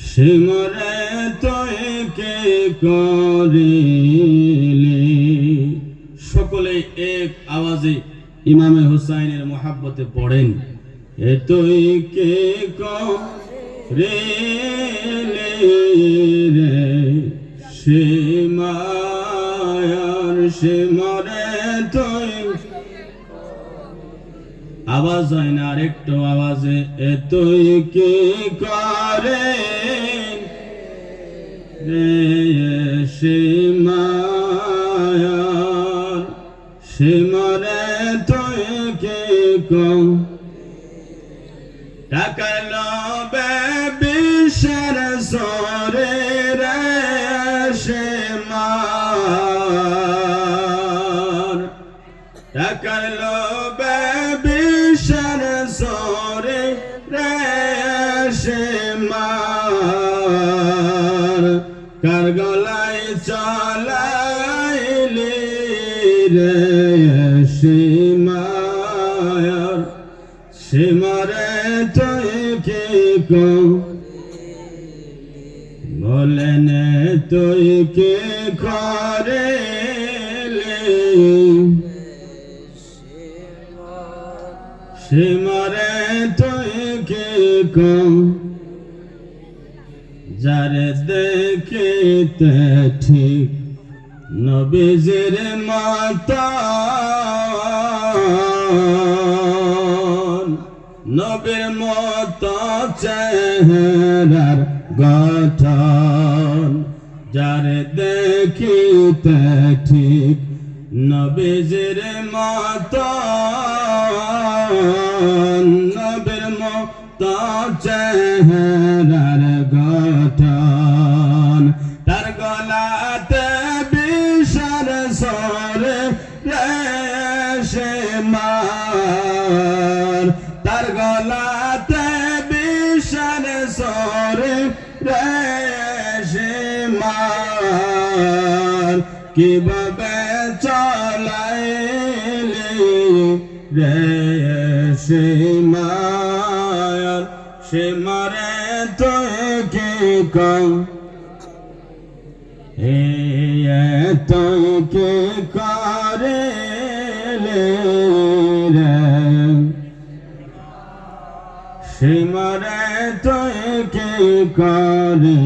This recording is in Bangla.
সিমরে তুই কে করিলি। সকলে এক আওয়াজে ইমামে হুসাইনের মোহাব্বতে পড়েন, এ তুই কে করিলি রে সিমায়ার সিমরে তুই। আওয়াজ হয় না, আরেকটু আওয়াজে, এ তুই কি করে রে সিমায়ার সিমরে তুই কি টাকার লোভে বিশ্বের সরে রে সিমার। টাকার লোভে বিশ্বের সরে রে সিমার। কার গলায় চলাইলি রে সিমায়ার সিমরে তুই কি বলেন, তুই কি করে সিমরে তুই কি যারে দেখিতে ঠিক নবীজির মতো, নবীর মতো চেহারার গঠন। যারে দেখিতে ঠিক নবীজির মতো, নবীর মতো চেহারার গঠন। তার গলাতে বিষার সরে রে সিমার। তার গলাতে বিষার সরে রে সিমার। কিভাবে চলাইলি রে সিমায়ার সিমরে তুই কি তুই কি করে রে সিমরে তুই কি করে